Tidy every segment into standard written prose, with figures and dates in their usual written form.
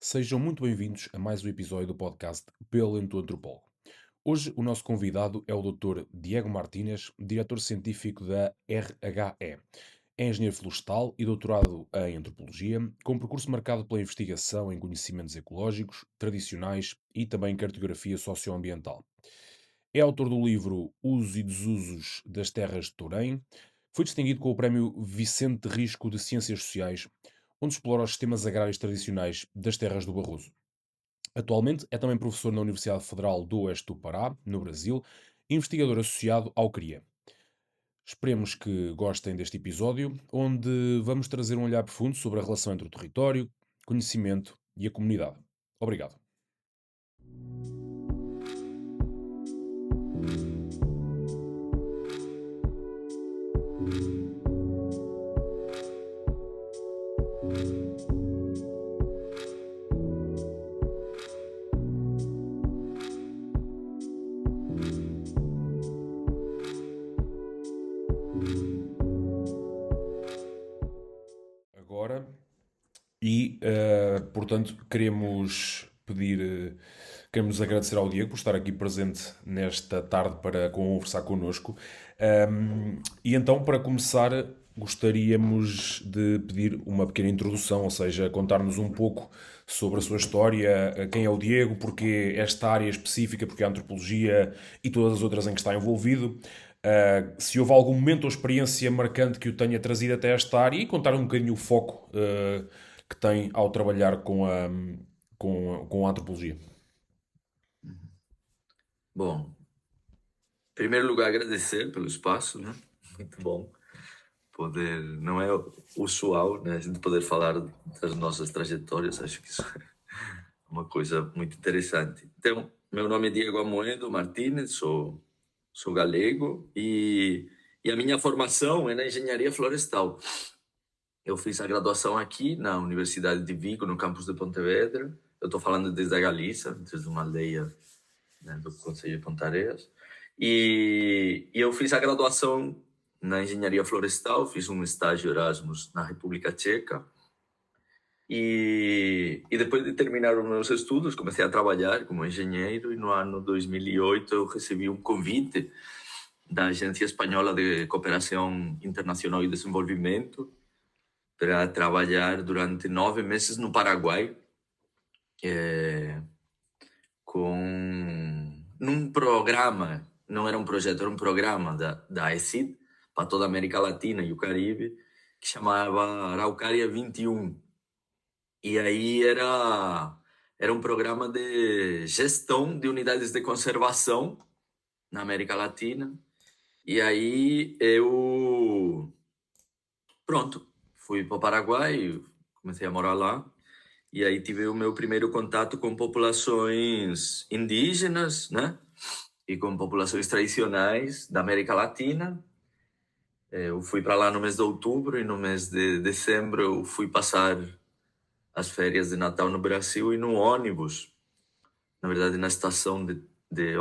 Sejam muito bem-vindos a mais um episódio do podcast Paleonto Antropólogo. Hoje o nosso convidado é o Dr. Diego Martínez, diretor científico da RHE. É engenheiro florestal e doutorado em antropologia, com percurso marcado pela investigação em conhecimentos ecológicos, tradicionais e também cartografia socioambiental. É autor do livro Usos e Desusos das Terras de Torém. Foi distinguido com o Prémio Vicente Risco de Ciências Sociais, onde explora os sistemas agrários tradicionais das terras do Barroso. Atualmente é também professor na Universidade Federal do Oeste do Pará, no Brasil, e investigador associado ao CRIA. Esperemos que gostem deste episódio, onde vamos trazer um olhar profundo sobre a relação entre o território, conhecimento e a comunidade. Obrigado. Agora, portanto, queremos agradecer ao Diego por estar aqui presente nesta tarde para conversar connosco. E então, para começar, gostaríamos de pedir uma pequena introdução, ou seja, contar-nos um pouco sobre a sua história, quem é o Diego, porque esta área específica, porque a antropologia e todas as outras em que está envolvido. Se houve algum momento ou experiência marcante que o tenha trazido até esta área e contar um bocadinho o foco que tem ao trabalhar com a antropologia. Bom, em primeiro lugar, agradecer pelo espaço, né? Muito bom poder, não é usual, né? A gente poder falar das nossas trajetórias, acho que isso é uma coisa muito interessante. Então, meu nome é Diego Amoedo Martínez, sou galego e a minha formação é na engenharia florestal. Eu fiz a graduação aqui na Universidade de Vigo, no campus de Pontevedra. Eu estou falando desde a Galícia, desde uma aldeia, né, do Conselho de Pontareas. E eu fiz a graduação na engenharia florestal, fiz um estágio Erasmus na República Tcheca. E depois de terminar os meus estudos, comecei a trabalhar como engenheiro e no ano 2008 eu recebi um convite da Agência Espanhola de Cooperação Internacional e Desenvolvimento para trabalhar durante 9 meses no Paraguai, num programa, não era um projeto, era um programa da ECID para toda a América Latina e o Caribe, que chamava Araucária 21. E aí era um programa de gestão de unidades de conservação na América Latina. E aí pronto, fui para o Paraguai, comecei a morar lá. E aí tive o meu primeiro contato com populações indígenas, né? E com populações tradicionais da América Latina. Eu fui para lá no mês de outubro e no mês de dezembro eu fui passar as férias de Natal no Brasil e no ônibus, na verdade na estação de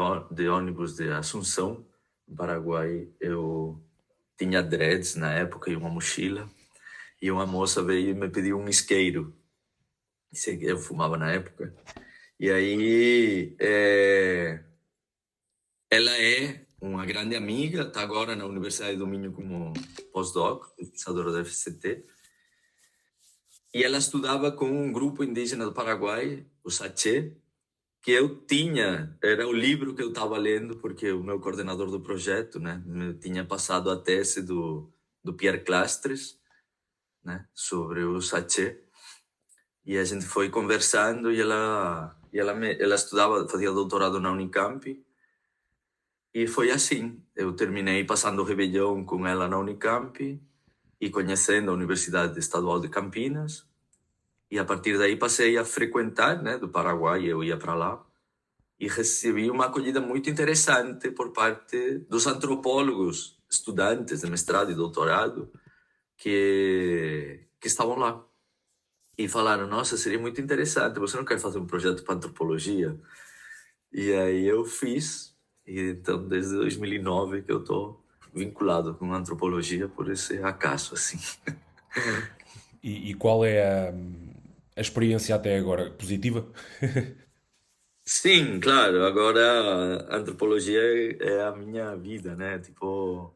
ônibus de Assunção, no Paraguai, eu tinha dreads na época e uma mochila. E uma moça veio e me pediu um isqueiro. Eu fumava na época. E aí ela é uma grande amiga, está agora na Universidade do Minho como postdoc, pesquisadora da FCT. E ela estudava com um grupo indígena do Paraguai, o Saché, que eu tinha, era o livro que eu estava lendo, porque o meu coordenador do projeto, né, me tinha passado a tese do Pierre Clastres, né, sobre o Saché. E a gente foi conversando e ela estudava, fazia doutorado na Unicamp. E foi assim, eu terminei passando o Réveillon com ela na Unicamp e conhecendo a Universidade Estadual de Campinas. E a partir daí passei a frequentar, né, do Paraguai, eu ia para lá. E recebi uma acolhida muito interessante por parte dos antropólogos, estudantes de mestrado e doutorado, que estavam lá. E falaram, nossa, seria muito interessante, você não quer fazer um projeto para antropologia? E aí eu fiz, e então desde 2009 que eu estou vinculado com antropologia por esse acaso, assim. E qual é A experiência até agora positiva? Sim, claro. Agora a antropologia é a minha vida, né? Tipo,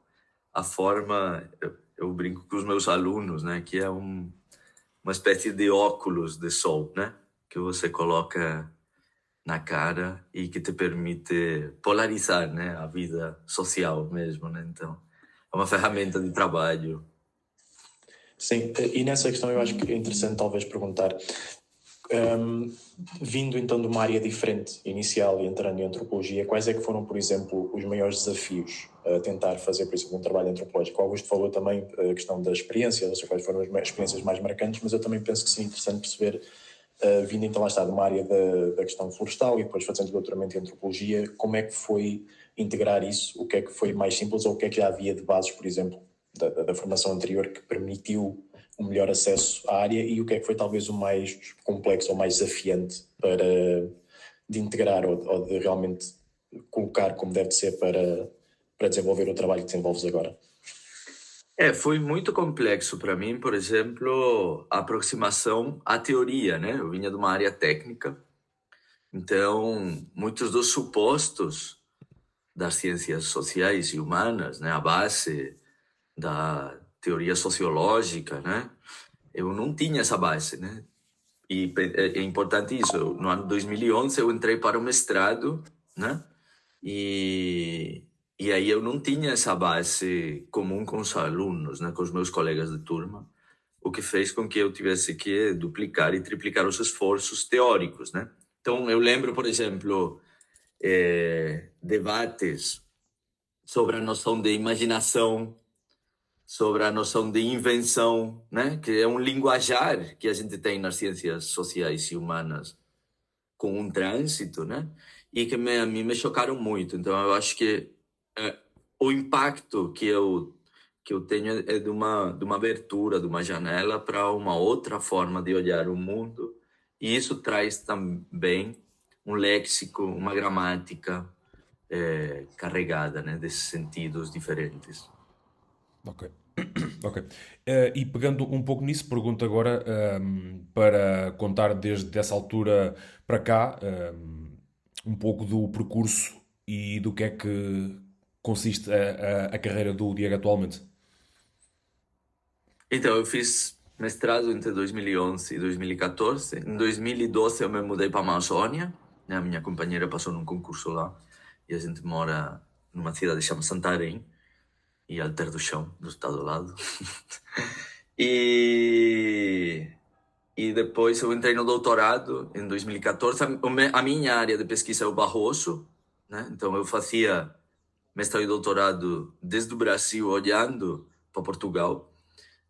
a forma. Eu brinco com os meus alunos, né? Que é uma espécie de óculos de sol, né? Que você coloca na cara e que te permite polarizar, né? A vida social mesmo, né? Então, é uma ferramenta de trabalho. Sim, e nessa questão eu acho que é interessante talvez perguntar, vindo então de uma área diferente inicial e entrando em antropologia, quais é que foram, por exemplo, os maiores desafios a tentar fazer, por exemplo, um trabalho antropológico? O Augusto falou também a questão da experiência, ou seja, quais foram as experiências mais marcantes, mas eu também penso que seria interessante perceber, vindo então lá está de uma área da questão florestal e depois fazendo doutoramento em antropologia, como é que foi integrar isso, o que é que foi mais simples ou o que é que já havia de bases, por exemplo, da formação anterior que permitiu um melhor acesso à área e o que é que foi talvez o mais complexo ou mais desafiante de integrar ou de realmente colocar como deve ser para desenvolver o trabalho que desenvolves agora? Foi muito complexo para mim, por exemplo, a aproximação à teoria, né? Eu vinha de uma área técnica, então muitos dos supostos das ciências sociais e humanas, né? A base da teoria sociológica, né? Eu não tinha essa base, né? E é importante isso. No ano 2011 eu entrei para o mestrado, né? E aí eu não tinha essa base comum com os alunos, né? Com os meus colegas de turma, o que fez com que eu tivesse que duplicar e triplicar os esforços teóricos, né? Então eu lembro, por exemplo, debates sobre a noção de imaginação, sobre a noção de invenção, né? Que é um linguajar que a gente tem nas ciências sociais e humanas com um trânsito, né? E que a mim me chocaram muito. Então eu acho que o impacto que eu tenho é de uma abertura, de uma janela para uma outra forma de olhar o mundo. E isso traz também um léxico, uma gramática carregada, né? Desses sentidos diferentes. Ok. Ok. E pegando um pouco nisso, pergunto agora para contar desde essa altura para cá um pouco do percurso e do que é que consiste a carreira do Diego atualmente. Então, eu fiz mestrado entre 2011 e 2014. Em 2012 eu me mudei para a Amazônia, né? A minha companheira passou num concurso lá e a gente mora numa cidade chamada Santarém e Alter do Chão, do estado do lado. e, e depois eu entrei no doutorado em 2014. A minha área de pesquisa é o Barroso, né? Então eu fazia mestrado e doutorado desde o Brasil olhando para Portugal.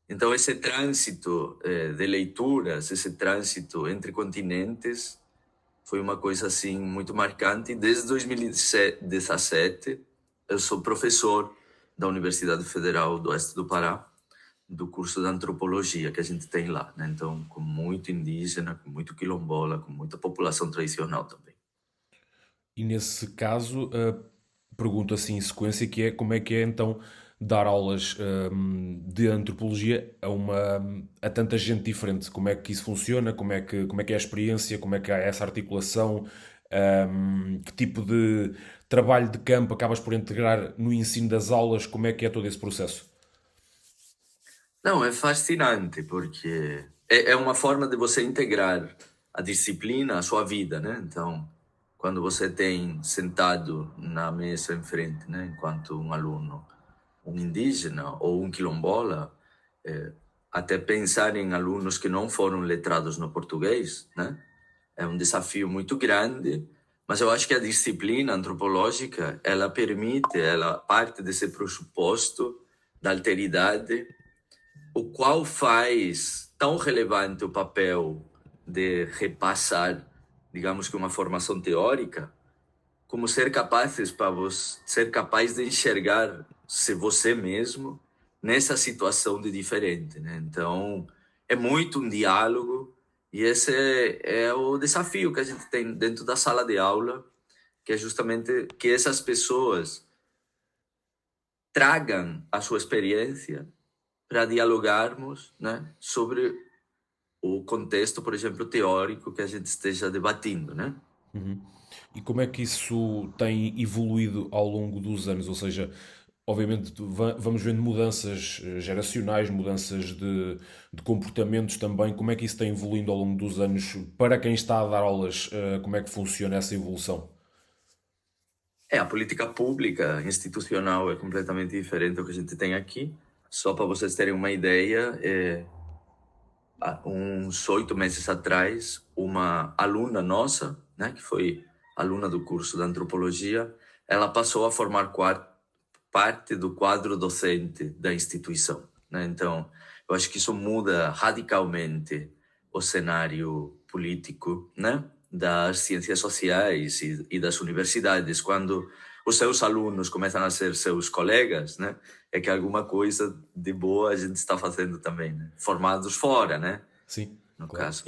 Então, esse trânsito de leituras, esse trânsito entre continentes, foi uma coisa assim muito marcante. Desde 2017, eu sou professor da Universidade Federal do Oeste do Pará, do curso de antropologia que a gente tem lá, né? Então, com muito indígena, com muito quilombola, com muita população tradicional também. E nesse caso, pergunto assim em sequência que é como é que é então dar aulas de antropologia a tanta gente diferente? Como é que isso funciona? Como é que é a experiência? Como é que há essa articulação? Que tipo de trabalho de campo acabas por integrar no ensino das aulas? Como é que é todo esse processo? Não, é fascinante, porque é uma forma de você integrar a disciplina à sua vida, né? Então, quando você tem sentado na mesa em frente, né, enquanto um aluno, um indígena ou um quilombola, até pensar em alunos que não foram letrados no português, né? É um desafio muito grande, mas eu acho que a disciplina antropológica, ela parte desse pressuposto da alteridade, o qual faz tão relevante o papel de repassar, digamos que uma formação teórica, como ser capaz de enxergar-se você mesmo nessa situação de diferente, né? Então, é muito um diálogo e esse é o desafio que a gente tem dentro da sala de aula, que é justamente que essas pessoas tragam a sua experiência para dialogarmos, né, sobre o contexto, por exemplo, teórico que a gente esteja debatendo, né? Uhum. E como é que isso tem evoluído ao longo dos anos? Ou seja, obviamente vamos vendo mudanças geracionais, mudanças de comportamentos também. Como é que isso tem evoluído ao longo dos anos? Para quem está a dar aulas, como é que funciona essa evolução? A política pública institucional é completamente diferente do que a gente tem aqui. Só para vocês terem uma ideia, há uns 8 meses atrás, uma aluna nossa, né, que foi aluna do curso de antropologia, ela passou a formar parte do quadro docente da instituição, né? Então, eu acho que isso muda radicalmente o cenário político, né, das ciências sociais e das universidades. Quando os seus alunos começam a ser seus colegas, né, é que alguma coisa de boa a gente está fazendo também, né? Formados fora, né, Sim, no claro. caso.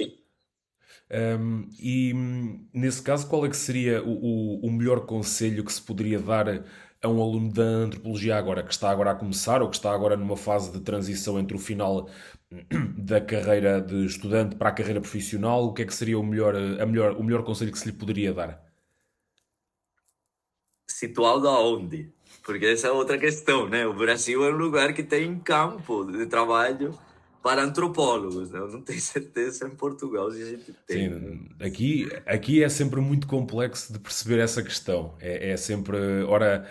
Nesse caso, qual é que seria o melhor conselho que se poderia dar a um aluno da antropologia agora, que está agora a começar ou que está agora numa fase de transição entre o final da carreira de estudante para a carreira profissional? O que é que seria o melhor conselho que se lhe poderia dar? Situado aonde? Porque essa é outra questão, né? O Brasil é um lugar que tem campo de trabalho para antropólogos, né? Eu não tenho certeza em Portugal se a gente tem, né? Sim, aqui é sempre muito complexo de perceber essa questão. É sempre. Ora,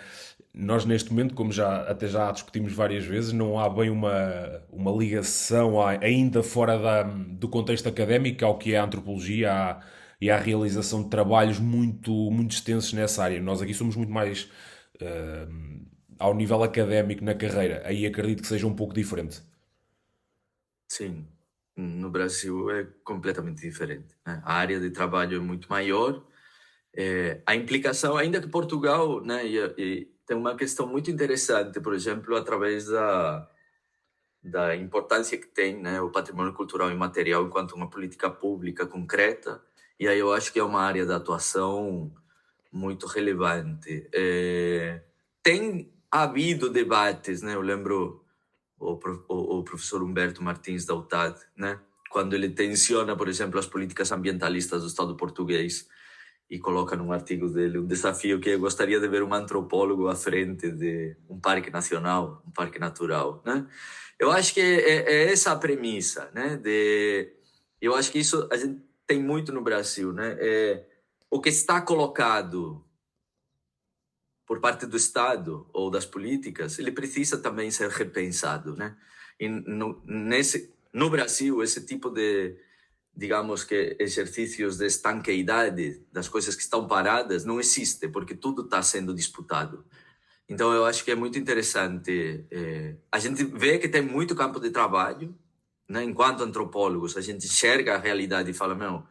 nós neste momento, como até já discutimos várias vezes, não há bem uma ligação ainda fora do contexto académico ao que é a antropologia e à realização de trabalhos muito extensos nessa área. Nós aqui somos muito mais eh, ao nível académico na carreira. Aí acredito que seja um pouco diferente. Sim, no Brasil é completamente diferente, né? A área de trabalho é muito maior. A implicação, ainda que Portugal, né? E tem uma questão muito interessante, por exemplo, através da importância que tem, né, o patrimônio cultural imaterial enquanto uma política pública concreta. E aí eu acho que é uma área de atuação muito relevante. Tem havido debates, né? Eu lembro o professor Humberto Martins da UTAD, né? Quando ele tensiona, por exemplo, as políticas ambientalistas do Estado português e coloca num artigo dele um desafio que eu gostaria de ver um antropólogo à frente de um parque nacional, um parque natural, né? Eu acho que é essa a premissa, né? Eu acho que isso a gente tem muito no Brasil, né? O que está colocado por parte do Estado ou das políticas, ele precisa também ser repensado, né? E no Brasil, esse tipo de, digamos que, exercícios de estanqueidade das coisas que estão paradas não existe, porque tudo está sendo disputado. Então, eu acho que é muito interessante. A gente vê que tem muito campo de trabalho, né? Enquanto antropólogos, a gente enxerga a realidade e fala, meu,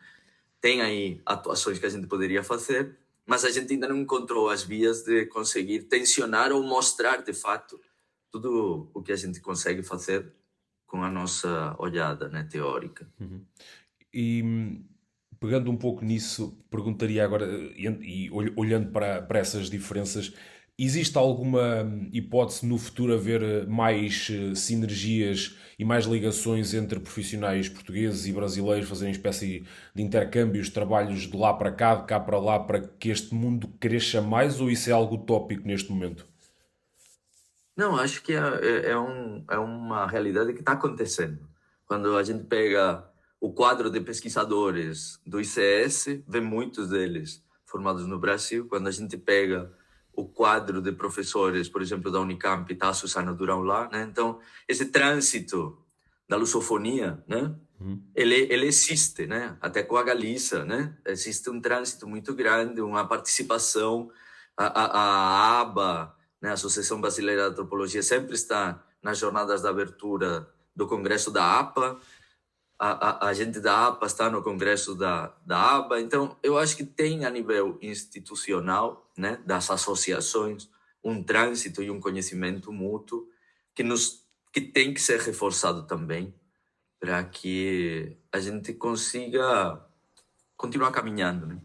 tem aí atuações que a gente poderia fazer, mas a gente ainda não encontrou as vias de conseguir tensionar ou mostrar, de fato, tudo o que a gente consegue fazer com a nossa olhada, né, teórica. E pegando um pouco nisso, perguntaria agora, olhando para essas diferenças, existe alguma hipótese no futuro haver mais sinergias e mais ligações entre profissionais portugueses e brasileiros, fazerem espécie de intercâmbios, trabalhos de lá para cá, de cá para lá, para que este mundo cresça mais, ou isso é algo utópico neste momento? Não, acho que é uma realidade que está acontecendo. Quando a gente pega o quadro de pesquisadores do ICS, vê muitos deles formados no Brasil. Quando a gente pega o quadro de professores, por exemplo, da Unicamp, está a Susana Durão lá, né? Então, esse trânsito da lusofonia, né? Ele existe, né? Até com a Galícia, né? Existe um trânsito muito grande, uma participação, a ABA, né? A Associação Brasileira de Antropologia sempre está nas jornadas da abertura do Congresso da APA, a gente da APA está no Congresso da ABA. Então, eu acho que tem a nível institucional, né, das associações, um trânsito e um conhecimento mútuo que tem que ser reforçado também para que a gente consiga continuar caminhando, né?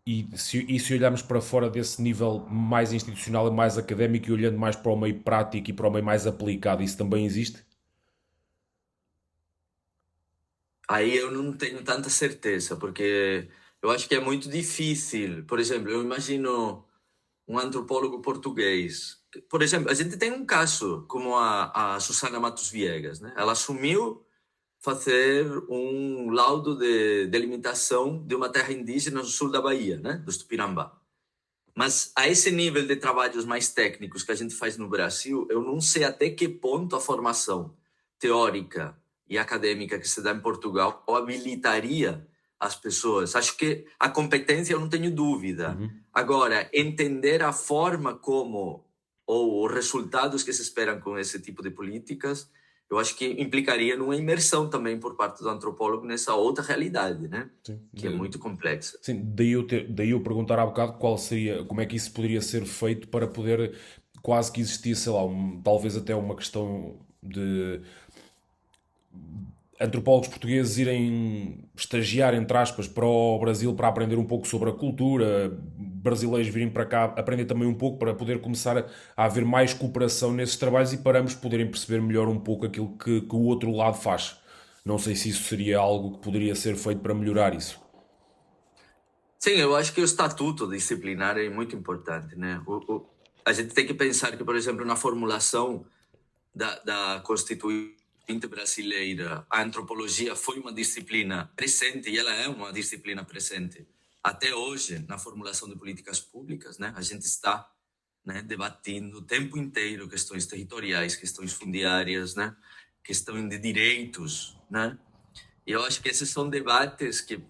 E se olharmos para fora desse nível mais institucional e mais académico e olhando mais para o meio prático e para o meio mais aplicado, isso também existe? Aí eu não tenho tanta certeza, porque eu acho que é muito difícil. Por exemplo, eu imagino um antropólogo português. Por exemplo, a gente tem um caso como a Susana Matos Viegas, né? Ela assumiu fazer um laudo de delimitação de uma terra indígena no sul da Bahia, né? Do Tupinambá. Mas a esse nível de trabalhos mais técnicos que a gente faz no Brasil, eu não sei até que ponto a formação teórica e acadêmica que se dá em Portugal habilitaria as pessoas. Acho que a competência eu não tenho dúvida. Agora, entender a forma como ou os resultados que se esperam com esse tipo de políticas, eu acho que implicaria numa imersão também por parte do antropólogo nessa outra realidade, né? Sim. Que é muito complexa. Sim, daí eu perguntar há bocado como é que isso poderia ser feito para poder quase que existir, sei lá, talvez até uma questão de antropólogos portugueses irem estagiar, entre aspas, para o Brasil para aprender um pouco sobre a cultura, brasileiros virem para cá aprender também um pouco para poder começar a haver mais cooperação nesses trabalhos e para ambos poderem perceber melhor um pouco aquilo que o outro lado faz. Não sei se isso seria algo que poderia ser feito para melhorar isso. Sim, eu acho que o estatuto disciplinar é muito importante, né? A gente tem que pensar que, por exemplo, na formulação da Constituinte brasileira, a antropologia foi uma disciplina presente e ela é uma disciplina presente até hoje na formulação de políticas públicas, né? A gente está, né, debatendo o tempo inteiro questões territoriais, questões fundiárias, né? Questão de direitos, né? E eu acho que esses são debates que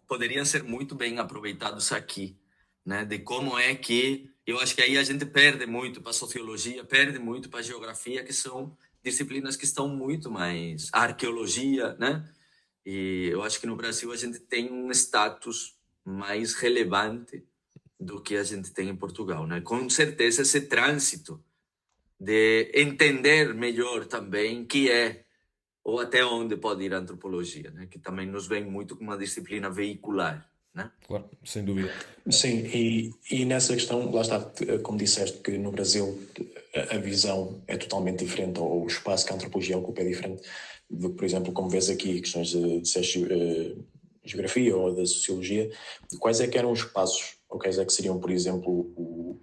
poderiam ser muito bem aproveitados aqui, né? De como é que... Eu acho que aí a gente perde muito para a sociologia, perde muito para a geografia, que são disciplinas que estão muito mais... A arqueologia, né? E eu acho que no Brasil a gente tem um status mais relevante do que a gente tem em Portugal, né? Com certeza esse trânsito de entender melhor também que é ou até onde pode ir a antropologia, né? Que também nos vem muito como uma disciplina veicular, né? Claro, sem dúvida. Sim, e nessa questão, lá está, como disseste, que no Brasil a visão é totalmente diferente, ou o espaço que a antropologia ocupa é diferente, por exemplo, como vês aqui, questões de geografia ou da sociologia, quais é que eram os passos, ou quais é que seriam, por exemplo,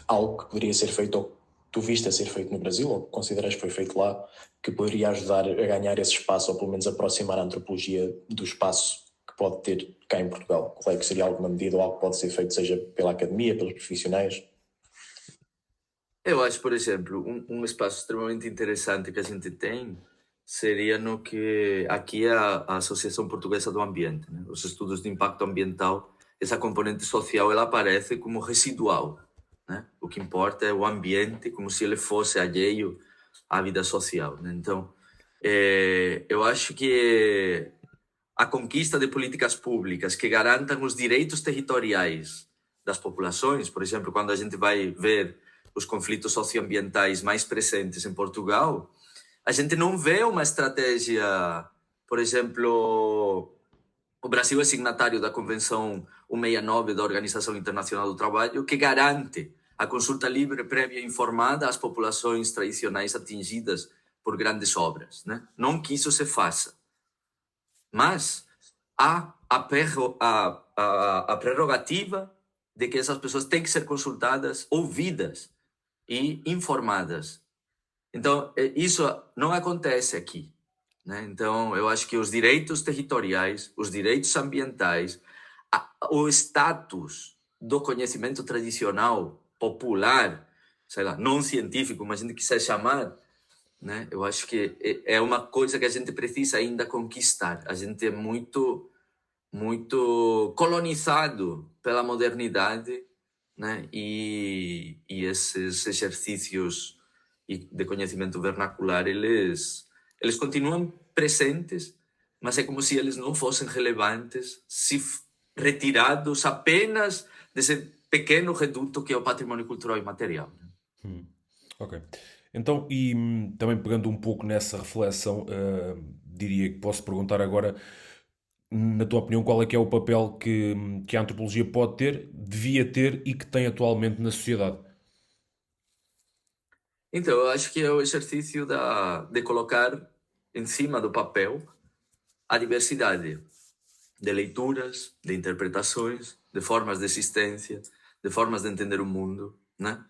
algo que poderia ser feito, ou que tu viste a ser feito no Brasil, ou que consideras que foi feito lá, que poderia ajudar a ganhar esse espaço, ou pelo menos aproximar a antropologia do espaço que pode ter cá em Portugal? Qual é que seria alguma medida ou algo que pode ser feito, seja pela academia, pelos profissionais? Eu acho, por exemplo, um espaço extremamente interessante que a gente tem seria no que aqui é a Associação Portuguesa do Ambiente, né? Os estudos de impacto ambiental, essa componente social, ela aparece como residual, né? O que importa é o ambiente, como se ele fosse alheio à vida social, né? Então, eu acho que a conquista de políticas públicas que garantam os direitos territoriais das populações, por exemplo, quando a gente vai ver os conflitos socioambientais mais presentes em Portugal, a gente não vê uma estratégia, por exemplo, o Brasil é signatário da Convenção 169 da Organização Internacional do Trabalho, que garante a consulta livre, prévia e informada às populações tradicionais atingidas por grandes obras, né? Não que isso se faça, mas há a prerrogativa de que essas pessoas têm que ser consultadas, ouvidas e informadas. Então, isso não acontece aqui, né? Então, eu acho que os direitos territoriais, os direitos ambientais, o status do conhecimento tradicional, popular, sei lá, não científico, como a gente quiser chamar, né? Eu acho que é uma coisa que a gente precisa ainda conquistar. A gente é muito colonizado pela modernidade, né? E esses exercícios de conhecimento vernacular, eles continuam presentes, mas é como se eles não fossem relevantes se retirados apenas desse pequeno reduto que é o patrimônio cultural e material. Ok. Então, e também pegando um pouco nessa reflexão, diria que posso perguntar agora, na tua opinião, qual é que é o papel que a antropologia pode ter, devia ter e que tem atualmente na sociedade? Então, eu acho que é o exercício de colocar em cima do papel a diversidade de leituras, de interpretações, de formas de existência, de formas de entender o mundo, né?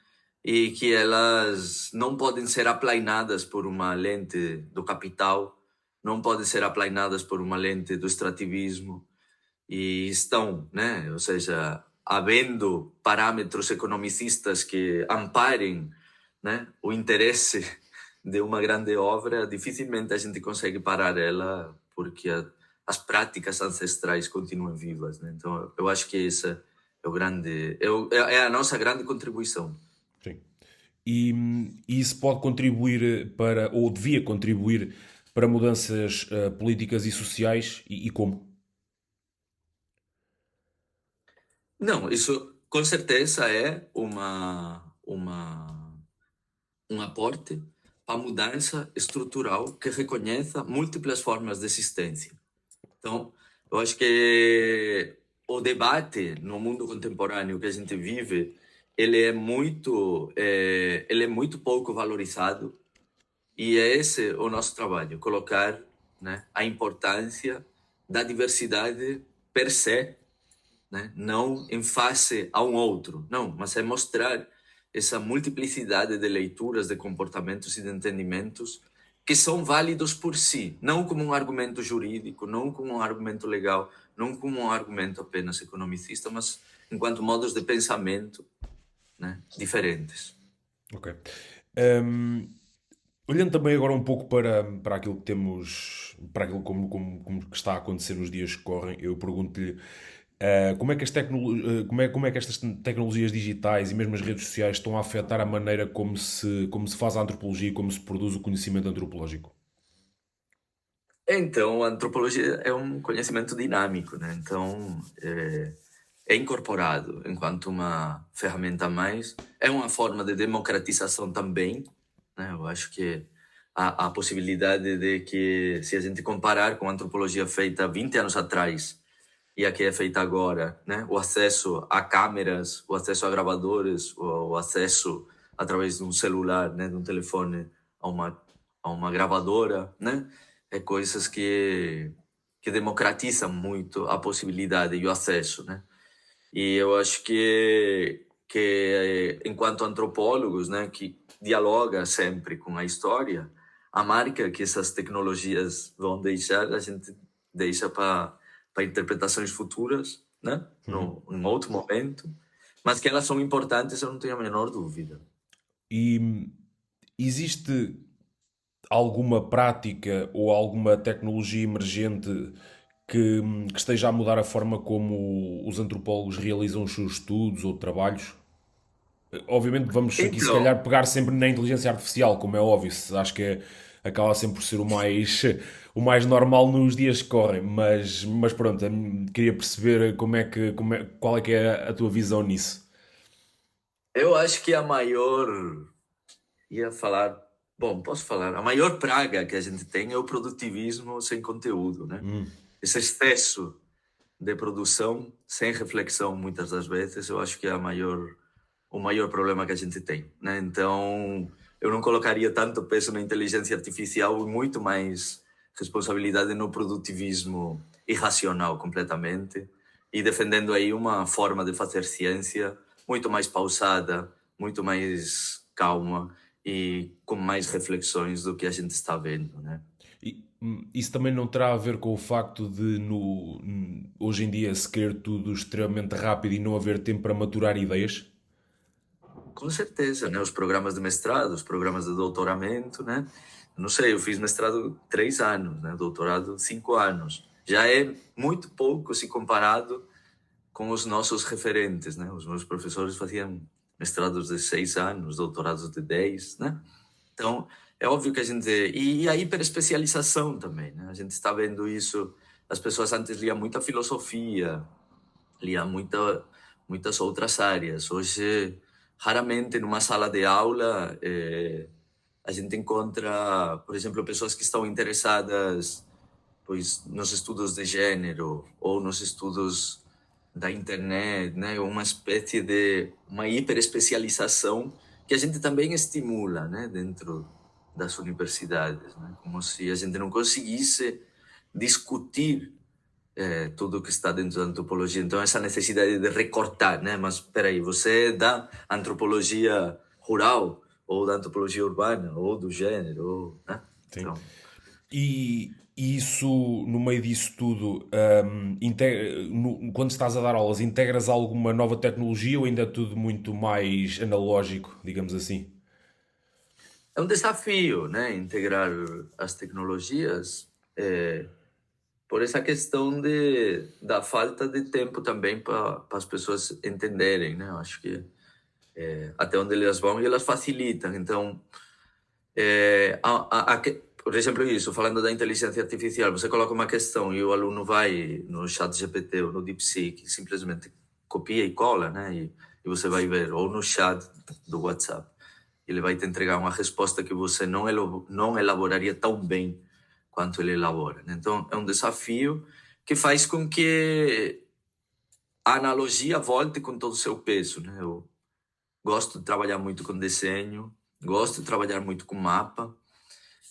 E que elas não podem ser aplainadas por uma lente do capital, não podem ser aplainadas por uma lente do extrativismo, e estão, né? Ou seja, havendo parâmetros economicistas que amparem, né, o interesse de uma grande obra, dificilmente a gente consegue parar ela, porque as práticas ancestrais continuam vivas, né? Então, eu acho que esse é o grande, é a nossa grande contribuição. Sim. E isso pode contribuir para, ou devia contribuir para mudanças políticas e sociais, e como? Não, isso com certeza é um aporte para a mudança estrutural que reconheça múltiplas formas de existência. Então, eu acho que o debate no mundo contemporâneo que a gente vive, ele é muito pouco valorizado, e é esse o nosso trabalho, colocar, né, a importância da diversidade per se, né, não em face a um outro, não, mas é mostrar essa multiplicidade de leituras, de comportamentos e de entendimentos que são válidos por si, não como um argumento jurídico, não como um argumento legal, não como um argumento apenas economicista, mas enquanto modos de pensamento, né, diferentes. Ok. Olhando também agora um pouco para aquilo que temos, para aquilo como que está a acontecer nos dias que correm, eu pergunto-lhe como é que como é que estas tecnologias digitais e mesmo as redes sociais estão a afetar a maneira como se faz a antropologia e como se produz o conhecimento antropológico? Então, a antropologia é um conhecimento dinâmico, né? Então, é incorporado enquanto uma ferramenta a mais. É uma forma de democratização também, né? Eu acho que a possibilidade de que, se a gente comparar com a antropologia feita 20 anos atrás e a que é feita agora, né? O acesso a câmeras, o acesso a gravadores, o acesso através de um celular, né? De um telefone a uma gravadora, né? É coisas que democratizam muito a possibilidade e o acesso, né? E eu acho que enquanto antropólogos, né, que dialoga sempre com a história, a marca que essas tecnologias vão deixar, a gente deixa para interpretações futuras, né, num outro momento, mas que elas são importantes, eu não tenho a menor dúvida. E existe alguma prática ou alguma tecnologia emergente que esteja a mudar a forma como os antropólogos realizam os seus estudos ou trabalhos? Obviamente vamos aqui se Então, calhar pegar sempre na inteligência artificial, como é óbvio, acho que acaba sempre por ser o mais normal nos dias que correm, mas pronto, queria perceber qual é que é a tua visão nisso. eu acho que a maior, ia falar, bom, posso falar, a maior praga que a gente tem é o produtivismo sem conteúdo, né? Esse excesso de produção sem reflexão, muitas das vezes, eu acho que é o maior problema que a gente tem, né? Então, eu não colocaria tanto peso na inteligência artificial e muito mais responsabilidade no produtivismo irracional completamente, e defendendo aí uma forma de fazer ciência muito mais pausada, muito mais calma e com mais reflexões do que a gente está vendo, né? Isso também não terá a ver com o facto de hoje em dia se querer tudo extremamente rápido e não haver tempo para maturar ideias? Com certeza, né? Os programas de mestrado, os programas de doutoramento, né? Não sei, eu fiz mestrado 3 anos, né? Doutorado 5 anos. Já é muito pouco se comparado com os nossos referentes, né? Os meus professores faziam mestrados de 6 anos, doutorados de 10, né? Então, é óbvio que a gente... E a hiperespecialização também, né? A gente está vendo isso. As pessoas antes liam muita filosofia, liam muitas outras áreas. Hoje, raramente, numa sala de aula, a gente encontra, por exemplo, pessoas que estão interessadas, pois, nos estudos de gênero ou nos estudos da internet, né? Uma espécie de uma hiperespecialização que a gente também estimula, né? Dentro das universidades, né? Como se a gente não conseguisse discutir tudo que está dentro da antropologia. Então, essa necessidade de recortar, né? Mas, peraí, você é da antropologia rural, ou da antropologia urbana, ou do gênero, ou, né? Sim. Então, E isso, no meio disso tudo, quando estás a dar aulas, integras alguma nova tecnologia ou ainda é tudo muito mais analógico, digamos assim? é um desafio, né? Integrar as tecnologias, por essa questão da falta de tempo também para as pessoas entenderem, né? Eu acho que até onde elas vão e elas facilitam. Então, por exemplo, isso, falando da inteligência artificial, você coloca uma questão e o aluno vai no chat GPT ou no DeepSeek, simplesmente copia e cola, né? E você vai ver, ou no chat do WhatsApp, ele vai te entregar uma resposta que você não elaboraria tão bem quanto ele elabora, né? Então, é um desafio que faz com que a analogia volte com todo o seu peso, né? Eu gosto de trabalhar muito com desenho, gosto de trabalhar muito com mapa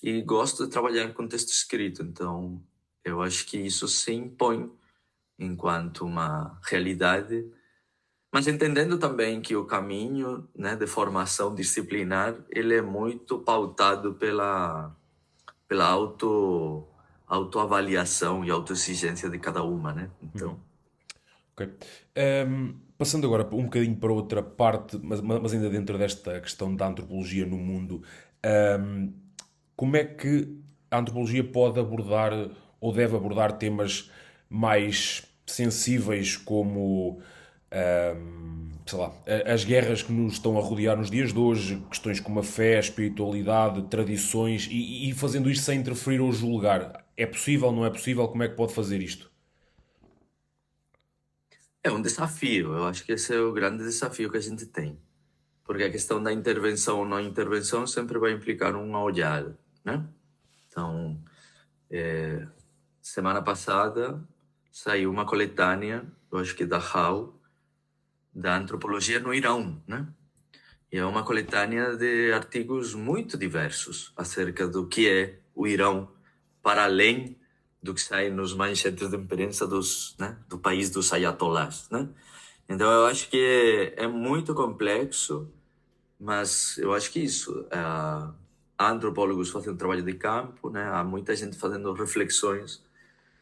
e gosto de trabalhar com texto escrito. Então, eu acho que isso se impõe enquanto uma realidade, mas entendendo também que o caminho, né, de formação disciplinar, ele é muito pautado pela autoavaliação e autoexigência de cada uma, né? Então, Ok. Passando agora um bocadinho para outra parte, mas ainda dentro desta questão da antropologia no mundo, como é que a antropologia pode abordar ou deve abordar temas mais sensíveis como, sei lá, as guerras que nos estão a rodear nos dias de hoje, questões como a fé, a espiritualidade, tradições, e fazendo isto sem interferir ou julgar? É possível, não é possível? Como é que pode fazer isto? é um desafio. Eu acho que esse é o grande desafio que a gente tem. Porque a questão da intervenção ou não intervenção sempre vai implicar uma olhada, né? Então, semana passada saiu uma coletânea, eu acho que da HAL, da antropologia no Irão, né? E é uma coletânea de artigos muito diversos acerca do que é o Irão, para além do que sai nos manchetes de imprensa do país dos ayatollahs, né? Então, eu acho que é muito complexo, mas eu acho que isso, há antropólogos fazendo trabalho de campo, né? Há muita gente fazendo reflexões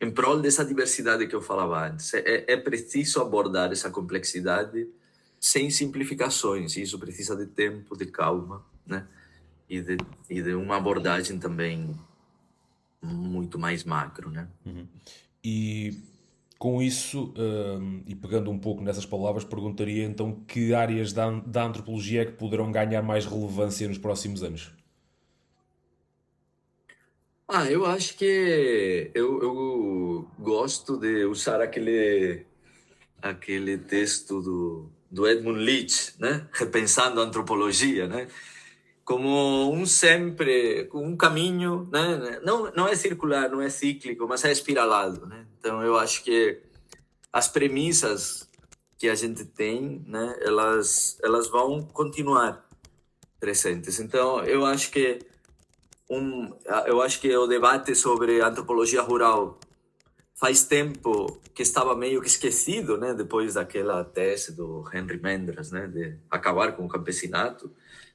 em prol dessa diversidade que eu falava antes. É preciso abordar essa complexidade sem simplificações. Isso precisa de tempo, de calma, né? E de uma abordagem também muito mais macro, né? E com isso, e pegando um pouco nessas palavras, perguntaria então que áreas da antropologia é que poderão ganhar mais relevância nos próximos anos? Eu acho que eu gosto de usar aquele texto do Edmund Leach, né? Repensando a antropologia, né? Como um caminho, né? Não é circular, não é cíclico, mas é espiralado, né? Então eu acho que as premissas que a gente tem, né? Elas vão continuar presentes. Então eu acho que o debate sobre antropologia rural faz tempo que estava meio que esquecido, né? Depois daquela tese do Henry Mendras, né? De acabar com o campesinato,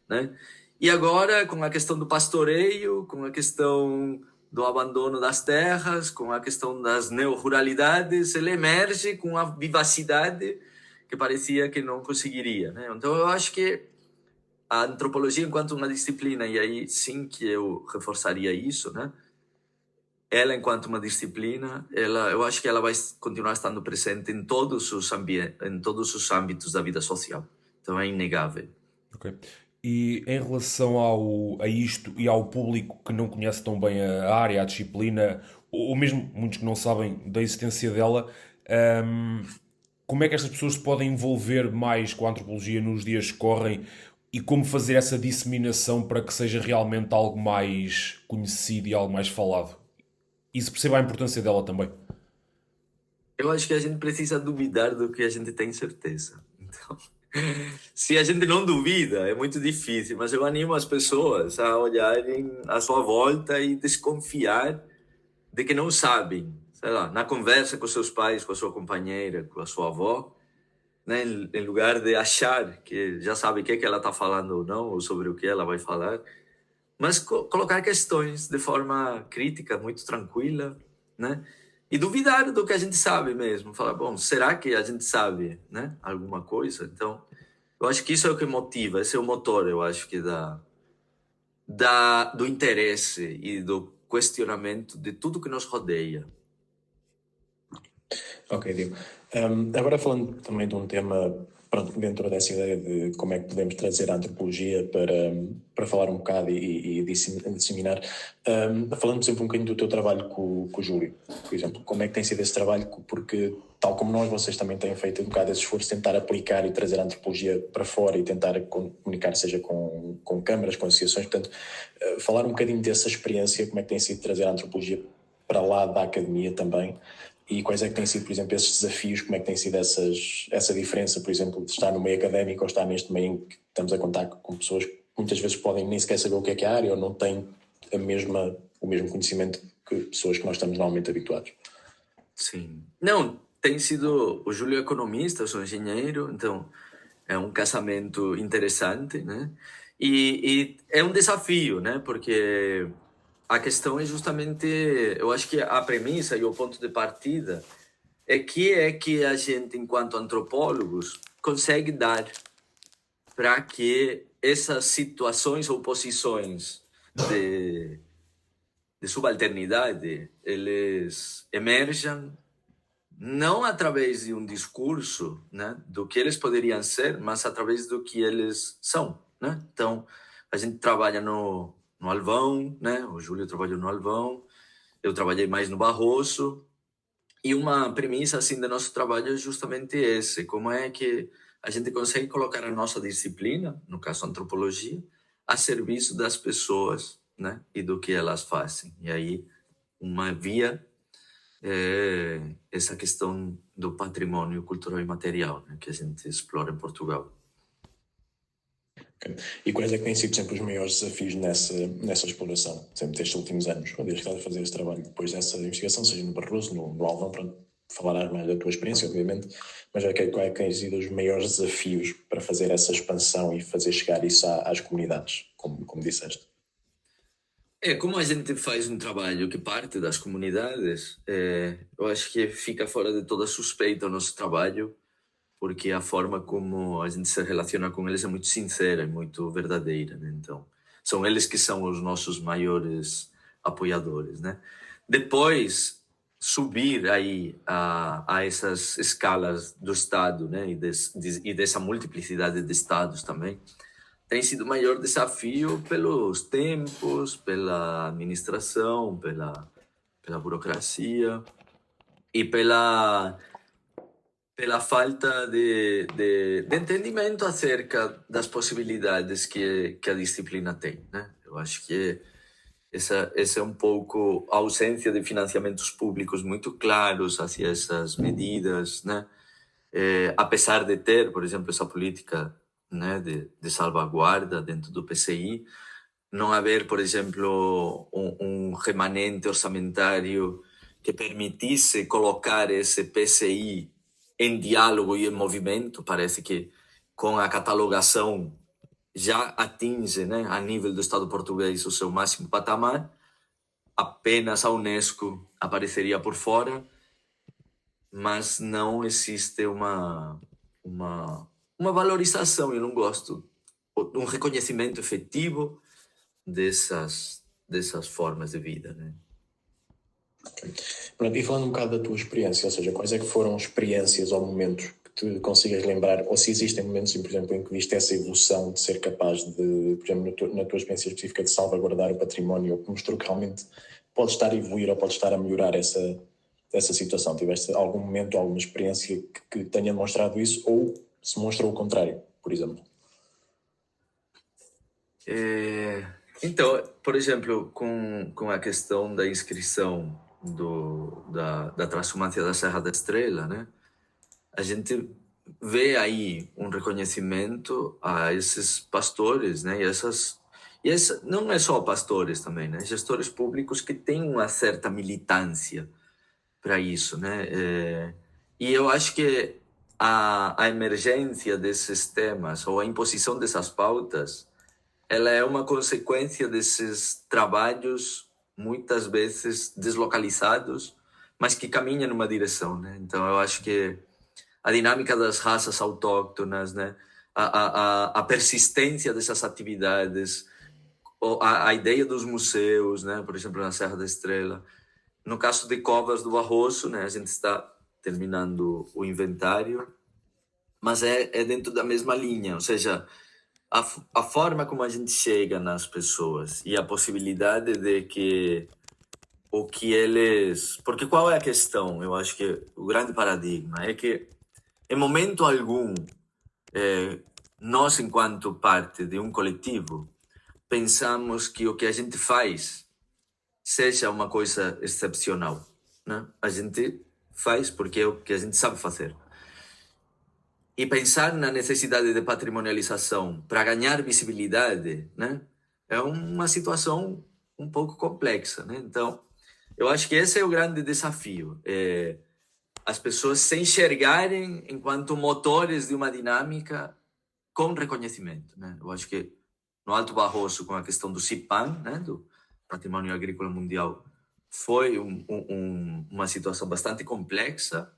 né? E agora, com a questão do pastoreio, com a questão do abandono das terras, com a questão das neoruralidades, ele emerge com a vivacidade que parecia que não conseguiria, né? Então, eu acho que a antropologia, enquanto uma disciplina, e aí sim que eu reforçaria isso, né? Ela, enquanto uma disciplina, eu acho que ela vai continuar estando presente em todos os âmbitos da vida social. Então, é inegável. Ok. E em relação a isto e ao público que não conhece tão bem a área, a disciplina, ou mesmo muitos que não sabem da existência dela, como é que estas pessoas se podem envolver mais com a antropologia nos dias que correm e como fazer essa disseminação para que seja realmente algo mais conhecido e algo mais falado? E se perceba a importância dela também. Eu acho que a gente precisa duvidar do que a gente tem certeza. Então, se a gente não duvida, é muito difícil, mas eu animo as pessoas a olharem à sua volta e desconfiar de que não sabem, sei lá, na conversa com seus pais, com a sua companheira, com a sua avó, né, em lugar de achar que já sabe o que ela está falando ou não, ou sobre o que ela vai falar, mas colocar questões de forma crítica, muito tranquila, né? E duvidar do que a gente sabe mesmo. Falar, bom, será que a gente sabe, né, alguma coisa? Então, eu acho que isso é o que motiva, esse é o motor, eu acho que do interesse e do questionamento de tudo que nos rodeia. Ok, Diego. Agora falando também de um tema, pronto, dentro dessa ideia de como é que podemos trazer a antropologia para falar um bocado e disseminar, falando sempre um bocadinho do teu trabalho com o Júlio, por exemplo, como é que tem sido esse trabalho, porque tal como nós, vocês também têm feito um bocado esse esforço de tentar aplicar e trazer a antropologia para fora e tentar comunicar, seja com câmaras, com associações, portanto, falar um bocadinho dessa experiência, como é que tem sido trazer a antropologia para lá da academia também. E quais é que têm sido, por exemplo, esses desafios, como é que tem sido essa diferença, por exemplo, de estar no meio académico ou estar neste meio em que estamos a contar com pessoas que muitas vezes podem nem sequer saber o que é a área ou não têm o mesmo conhecimento que pessoas que nós estamos normalmente habituados. Sim. Não, tem sido... O Júlio é economista, eu sou engenheiro, então é um casamento interessante, né? E é um desafio, né? Porque a questão é justamente... Eu acho que a premissa e o ponto de partida é que a gente, enquanto antropólogos, consegue dar para que essas situações ou posições de subalternidade, eles emerjam não através de um discurso, né, do que eles poderiam ser, mas através do que eles são, né? Então, a gente trabalha no Alvão, né? O Júlio trabalhou no Alvão, eu trabalhei mais no Barroso, e uma premissa assim do nosso trabalho é justamente esse, como é que a gente consegue colocar a nossa disciplina, no caso a antropologia, a serviço das pessoas, né, e do que elas fazem. E aí uma via é essa questão do patrimônio cultural e material, né, que a gente explora em Portugal. Okay. E quais é que têm sido sempre os maiores desafios nessa exploração, sempre destes últimos anos, desde que estás a fazer esse trabalho, depois dessa investigação, seja no Barroso, no Alvão, para falar mais da tua experiência, obviamente, mas quais é que têm sido os maiores desafios para fazer essa expansão e fazer chegar isso às comunidades, como disseste? Como a gente faz um trabalho que parte das comunidades, eu acho que fica fora de toda suspeita o nosso trabalho, porque a forma como a gente se relaciona com eles é muito sincera e muito verdadeira, né? Então, são eles que são os nossos maiores apoiadores, né? Depois, subir aí a essas escalas do Estado, né? E dessa multiplicidade de Estados também, tem sido o maior desafio pelos tempos, pela administração, pela burocracia e pela falta de entendimento acerca das possibilidades que a disciplina tem, né? Eu acho que essa é um pouco a ausência de financiamentos públicos muito claros hacia essas medidas, né? Apesar de ter, por exemplo, essa política, né, de salvaguarda dentro do PCI, não haver, por exemplo, um remanente orçamentário que permitisse colocar esse PCI em diálogo e em movimento. Parece que com a catalogação já atinge, né, a nível do Estado português o seu máximo patamar, apenas a Unesco apareceria por fora, mas não existe uma valorização, eu não gosto, um reconhecimento efetivo dessas formas de vida, né? Okay. Pronto, e falando um bocado da tua experiência, ou seja, quais é que foram experiências ou momentos que tu consigas lembrar, ou se existem momentos, por exemplo, em que viste essa evolução de ser capaz de, por exemplo, na tua experiência específica de salvaguardar o património, ou que mostrou que realmente pode estar a evoluir ou pode estar a melhorar essa situação? Tiveste algum momento, alguma experiência que tenha demonstrado isso, ou se mostrou o contrário, por exemplo? Então, por exemplo, com a questão da inscrição da transumância da Serra da Estrela, né? A gente vê aí um reconhecimento a esses pastores, né? E não é só pastores também, né? Gestores públicos que têm uma certa militância para isso, né? E eu acho que a emergência desses temas ou a imposição dessas pautas, ela é uma consequência desses trabalhos muitas vezes deslocalizados, mas que caminham numa direção, né? Então eu acho que a dinâmica das raças autóctonas, né? A persistência dessas atividades, a ideia dos museus, né? Por exemplo, na Serra da Estrela. No caso de Covas do Barroso, né? A gente está terminando o inventário, mas é dentro da mesma linha, ou seja, a forma como a gente chega nas pessoas e a possibilidade de que o que eles... Porque qual é a questão? Eu acho que o grande paradigma é que, em momento algum, nós, enquanto parte de um coletivo, pensamos que o que a gente faz seja uma coisa excepcional, né? A gente faz porque é o que a gente sabe fazer. E pensar na necessidade de patrimonialização para ganhar visibilidade, né? É uma situação um pouco complexa, né? Então, eu acho que esse é o grande desafio. As pessoas se enxergarem enquanto motores de uma dinâmica com reconhecimento, né? Eu acho que no Alto Barroso, com a questão do CIPAM, né, do Patrimônio Agrícola Mundial, foi uma situação bastante complexa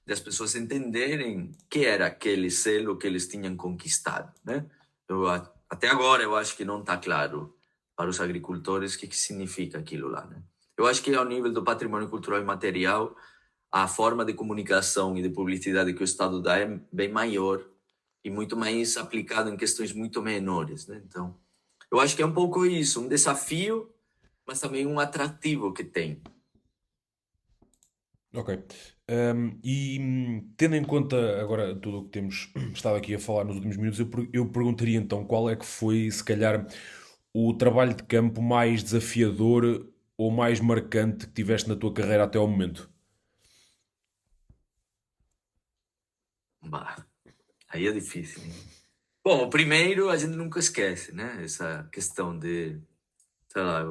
de as pessoas entenderem que era aquele selo que eles tinham conquistado, né? Até agora eu acho que não está claro para os agricultores o que significa aquilo lá, né? Eu acho que ao nível do patrimônio cultural e material, a forma de comunicação e de publicidade que o Estado dá é bem maior e muito mais aplicado em questões muito menores, né? Então, eu acho que é um pouco isso, um desafio, mas também um atrativo que tem. Ok. Tendo em conta agora tudo o que temos estado aqui a falar nos últimos minutos, eu perguntaria então qual é que foi, se calhar, o trabalho de campo mais desafiador ou mais marcante que tiveste na tua carreira até ao momento? Bah, aí é difícil, hein? Bom, o primeiro a gente nunca esquece, né? Essa questão de, sei lá,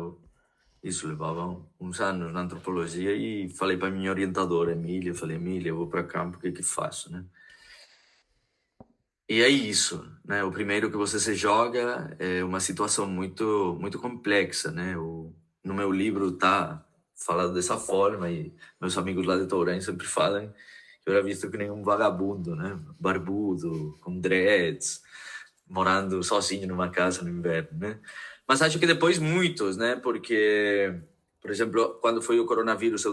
isso levava uns anos na antropologia e falei para minha orientadora, Emília, Emília, eu vou para campo, o que que faço, né? E é isso, né? O primeiro que você se joga é uma situação muito, muito complexa, né? No meu livro tá falado dessa forma e meus amigos lá de Tourém sempre falam que eu era visto que nem um vagabundo, né? Barbudo, com dreads, morando sozinho numa casa no inverno, né? Mas acho que depois muitos, né? Porque, por exemplo, quando foi o coronavírus,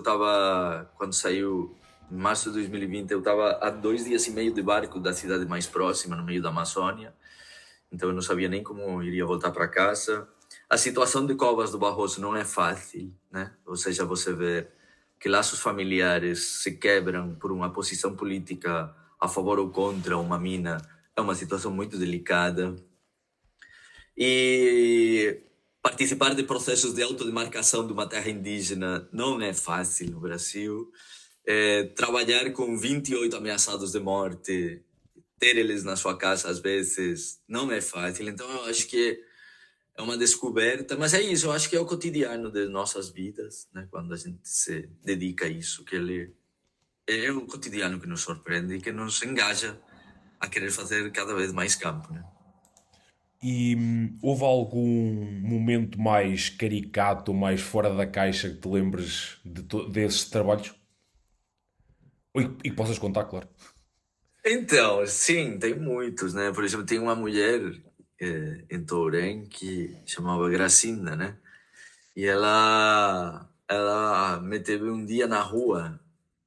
quando saiu em março de 2020, eu estava a 2 dias e meio de barco da cidade mais próxima, no meio da Amazônia. Então eu não sabia nem como iria voltar para casa. A situação de Covas do Barroso não é fácil, né? Ou seja, você vê que laços familiares se quebram por uma posição política a favor ou contra uma mina. É uma situação muito delicada. E participar de processos de autodemarcação de uma terra indígena não é fácil no Brasil. Trabalhar com 28 ameaçados de morte, ter eles na sua casa às vezes não é fácil. Então eu acho que é uma descoberta, mas é isso, eu acho que é o cotidiano de nossas vidas, né? Quando a gente se dedica a isso, que ele é o cotidiano que nos surpreende e que nos engaja a querer fazer cada vez mais campo, né? E houve algum momento mais caricato, mais fora da caixa que te lembres desses trabalhos? E que possas contar, claro. Então, sim, tem muitos, né? Por exemplo, tem uma mulher em Tourém que chamava Gracinda, né? E ela me teve um dia na rua,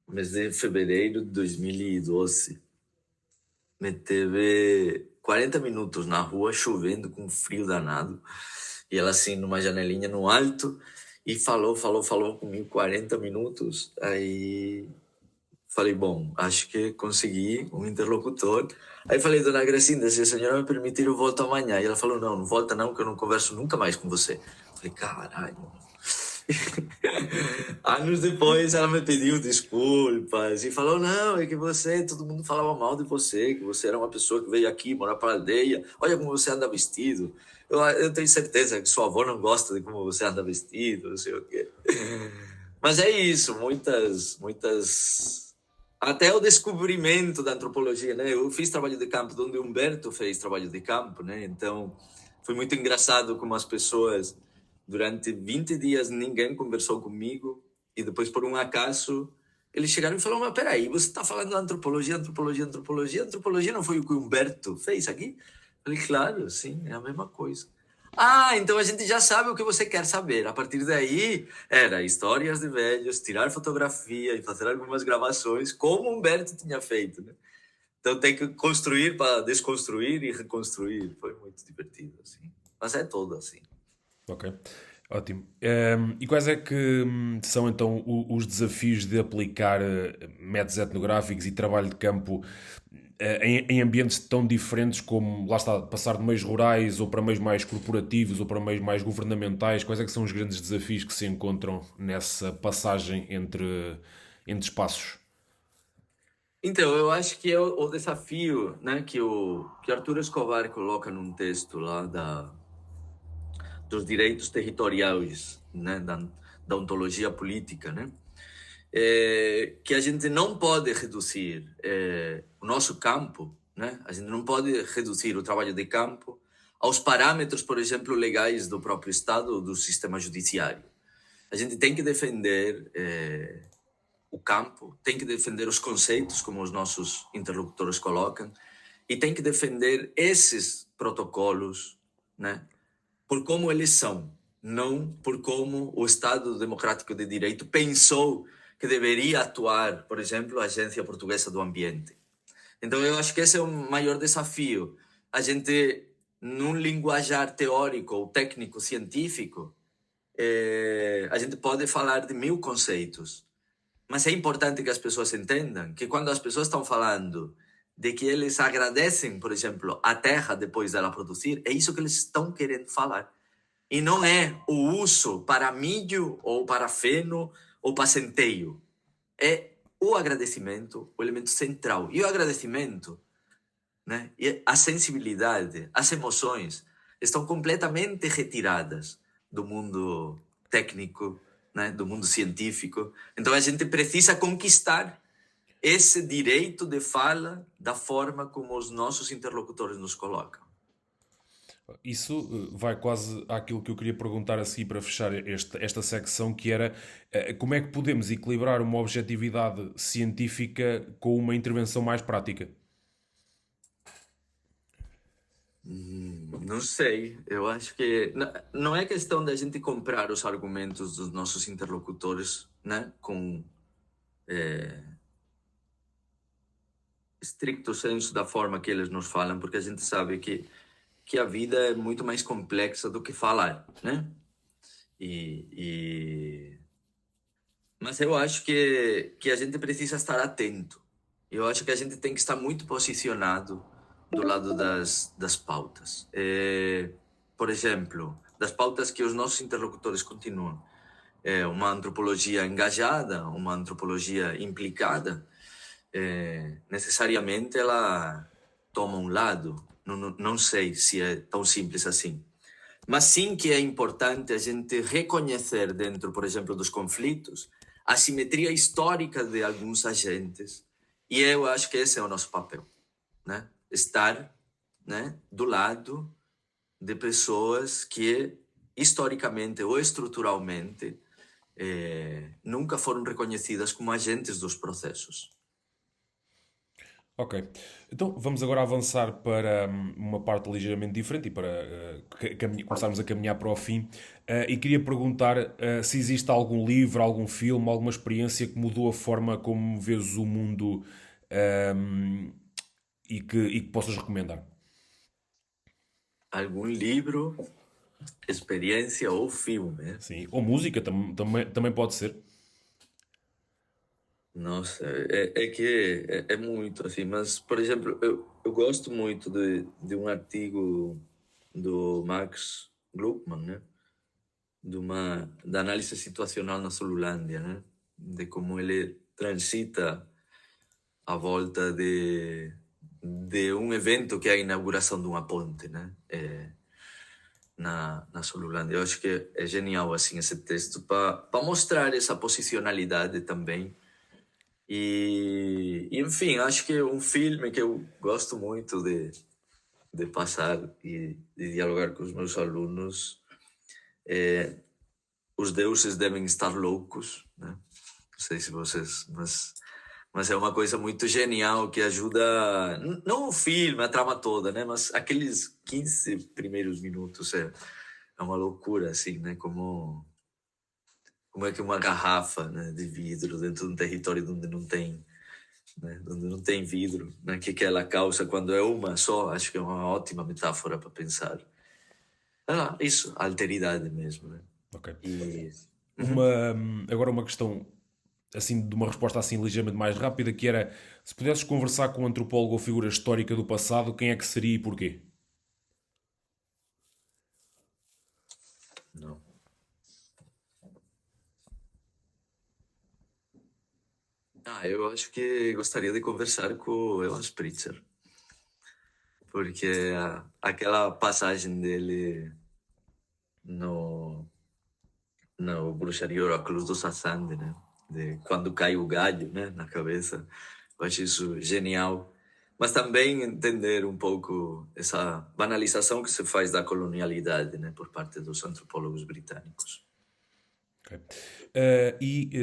mês de fevereiro de 2012. Me teve 40 minutos na rua, chovendo, com frio danado. E ela assim, numa janelinha no alto, e falou comigo 40 minutos. Aí falei, bom, acho que consegui um interlocutor. Aí falei, dona Gracinda, se a senhora me permitir, eu volto amanhã. E ela falou, não volta não, que eu não converso nunca mais com você. Falei, caralho. Anos depois ela me pediu desculpa desculpas e falou, não, é que você, todo mundo falava mal de você, que você era uma pessoa que veio aqui morar para a aldeia, olha como você anda vestido. Eu tenho certeza que sua avó não gosta de como você anda vestido, não sei o quê. Mas é isso, muitas... Até o descobrimento da antropologia, né? Eu fiz trabalho de campo onde o Humberto fez trabalho de campo, né? Então, foi muito engraçado como as pessoas, durante 20 dias, ninguém conversou comigo. E depois, por um acaso, eles chegaram e falaram, mas peraí, você está falando de antropologia, antropologia, antropologia. Antropologia não foi o que o Humberto fez aqui? Eu falei, claro, sim, é a mesma coisa. Ah, então a gente já sabe o que você quer saber. A partir daí, era histórias de velhos, tirar fotografia e fazer algumas gravações, como o Humberto tinha feito, né? Então tem que construir para desconstruir e reconstruir. Foi muito divertido, assim. Mas é todo assim. Ok, ótimo. E quais é que são então os desafios de aplicar métodos etnográficos e trabalho de campo em ambientes tão diferentes como, lá está, passar de meios rurais ou para meios mais corporativos ou para meios mais governamentais? Quais é que são os grandes desafios que se encontram nessa passagem entre espaços? Então, eu acho que é o desafio, né, que Arturo Escobar coloca num texto lá dos direitos territoriais, né, da ontologia política, né? Que a gente não pode reduzir o nosso campo, né? A gente não pode reduzir o trabalho de campo aos parâmetros, por exemplo, legais do próprio Estado ou do sistema judiciário. A gente tem que defender o campo, tem que defender os conceitos, como os nossos interlocutores colocam, e tem que defender esses protocolos, né? Por como eles são, não por como o Estado Democrático de Direito pensou que deveria atuar, por exemplo, a Agência Portuguesa do Ambiente. Então, eu acho que esse é o maior desafio. A gente, num linguajar teórico ou técnico científico, a gente pode falar de 1000 conceitos, mas é importante que as pessoas entendam que quando as pessoas estão falando de que eles agradecem, por exemplo, a terra depois dela produzir, é isso que eles estão querendo falar. E não é o uso para milho ou para feno ou para centeio. É o agradecimento, o elemento central. E o agradecimento, né? E a sensibilidade, as emoções estão completamente retiradas do mundo técnico, né? Do mundo científico. Então a gente precisa conquistar esse direito de fala da forma como os nossos interlocutores nos colocam. Isso vai quase àquilo que eu queria perguntar a seguir para fechar esta secção, que era como é que podemos equilibrar uma objetividade científica com uma intervenção mais prática? Não sei, eu acho que não é questão da gente comprar os argumentos dos nossos interlocutores, né, com estricto senso da forma que eles nos falam, porque a gente sabe que a vida é muito mais complexa do que falar, né? Mas eu acho que a gente precisa estar atento. Eu acho que a gente tem que estar muito posicionado do lado das pautas. Por exemplo, das pautas que os nossos interlocutores continuam. Uma antropologia engajada, uma antropologia implicada, necessariamente ela toma um lado. Não sei se é tão simples assim. Mas sim que é importante a gente reconhecer dentro, por exemplo, dos conflitos, a simetria histórica de alguns agentes. E eu acho que esse é o nosso papel, né? Estar, né, do lado de pessoas que, historicamente ou estruturalmente, nunca foram reconhecidas como agentes dos processos. Ok, então vamos agora avançar para uma parte ligeiramente diferente e para começarmos a caminhar para o fim. E queria perguntar se existe algum livro, algum filme, alguma experiência que mudou a forma como vês o mundo, e que possas recomendar. Algum livro, experiência ou filme? Sim, ou música também pode ser. Nossa, é que é muito assim, mas, por exemplo, eu gosto muito de um artigo do Max Gluckman, né? Da análise situacional na Solulândia, né? De como ele transita à volta de um evento que é a inauguração de uma ponte, né? Na Solulândia. Eu acho que é genial assim esse texto para mostrar essa posicionalidade também. E, enfim, acho que é um filme que eu gosto muito de passar e de dialogar com os meus alunos. Os deuses devem estar loucos, né? Não sei se vocês... Mas é uma coisa muito genial que ajuda, não o filme, a trama toda, né? Mas aqueles 15 primeiros minutos é uma loucura, assim, né? Como é que uma garrafa, né, de vidro dentro de um território onde não tem, né, onde não tem vidro, né? Que ela causa quando é uma só, acho que é uma ótima metáfora para pensar. Isso, a alteridade mesmo, né? Ok. E... Agora uma questão, assim, de uma resposta assim ligeiramente mais rápida, que era, se pudesses conversar com um antropólogo ou figura histórica do passado, quem é que seria e porquê? Não. Eu acho que gostaria de conversar com o Evan Spritzer, porque aquela passagem dele no Bruxaria Oráculos do Sassande, né? De quando cai o galho, né, na cabeça. Eu acho isso genial. Mas também entender um pouco essa banalização que se faz da colonialidade, né, por parte dos antropólogos britânicos. Okay.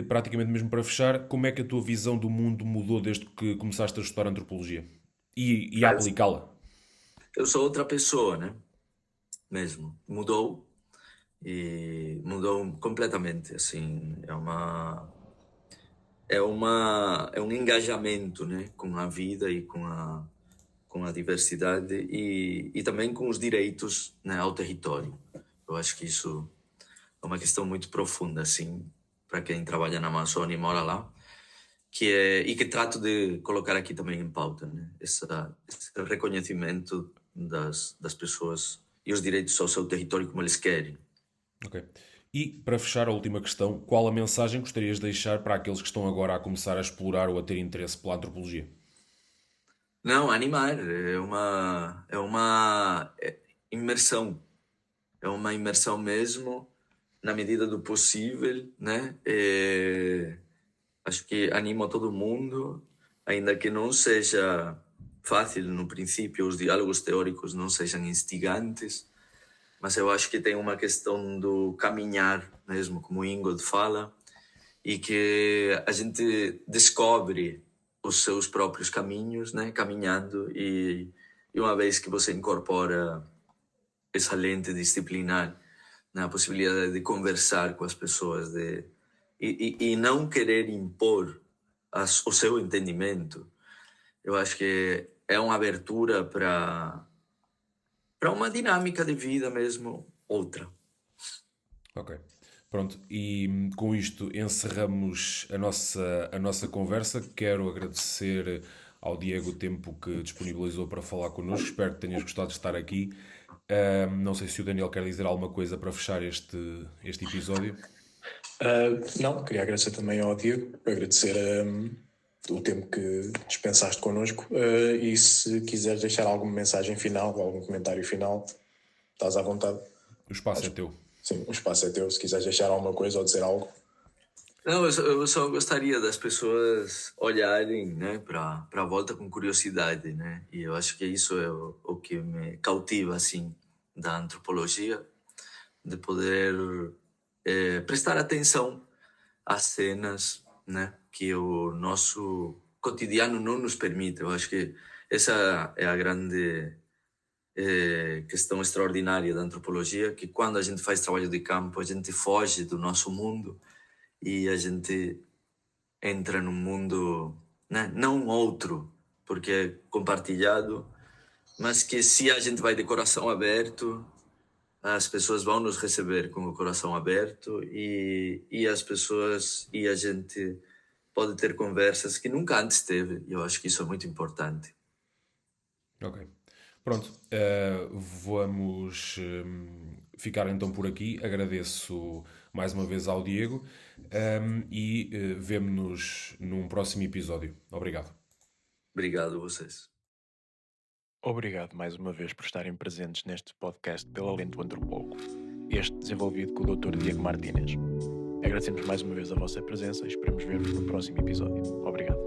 Praticamente mesmo para fechar, como é que a tua visão do mundo mudou desde que começaste a estudar antropologia? E a aplicá-la? Eu sou outra pessoa, né? Mesmo. Mudou. E mudou completamente, assim. É um engajamento, né, com a vida e com a diversidade e também com os direitos, né, ao território. Eu acho que isso é uma questão muito profunda, assim, para quem trabalha na Amazônia e mora lá, e que trato de colocar aqui também em pauta, né, esse reconhecimento das pessoas e os direitos ao seu território como eles querem. Ok. E, para fechar, a última questão, qual a mensagem gostarias de deixar para aqueles que estão agora a começar a explorar ou a ter interesse pela antropologia? Não, animar, é imersão. É uma imersão mesmo, na medida do possível, né? Acho que anima todo mundo, ainda que não seja fácil no princípio, os diálogos teóricos não sejam instigantes, mas eu acho que tem uma questão do caminhar mesmo, como o Ingold fala, e que a gente descobre os seus próprios caminhos, né, caminhando, e uma vez que você incorpora essa lente disciplinar, né, a possibilidade de conversar com as pessoas, e não querer impor o seu entendimento, eu acho que é uma abertura para uma dinâmica de vida mesmo outra. Ok. Pronto, e com isto encerramos a nossa conversa. Quero agradecer ao Diego o tempo que disponibilizou para falar connosco. Espero que tenhas gostado de estar aqui. Não sei se o Daniel quer dizer alguma coisa para fechar este episódio. Não, queria agradecer também ao Diego, agradecer o tempo que dispensaste connosco e se quiseres deixar alguma mensagem final, algum comentário final, estás à vontade. O espaço é teu. Sim, o espaço é teu, se quiseres deixar alguma coisa ou dizer algo. Não, eu só gostaria das pessoas olharem, né, para a volta com curiosidade, né? E eu acho que isso é o que me cautiva, assim, da antropologia, de poder prestar atenção às cenas, né, que o nosso cotidiano não nos permite. Eu acho que essa é a grande questão extraordinária da antropologia, que quando a gente faz trabalho de campo, a gente foge do nosso mundo e a gente entra num mundo, né, não outro, porque é compartilhado, mas que se a gente vai de coração aberto, as pessoas vão nos receber com o coração aberto e as pessoas e a gente pode ter conversas que nunca antes teve. E eu acho que isso é muito importante. Ok. Pronto, vamos ficar então por aqui. Agradeço mais uma vez ao Diego e vemo-nos num próximo episódio. Obrigado. Obrigado a vocês. Obrigado mais uma vez por estarem presentes neste podcast pela Lente do Antropólogo, este desenvolvido com o Dr. Diego Martínez. Agradecemos mais uma vez a vossa presença e esperamos ver-vos no próximo episódio. Obrigado.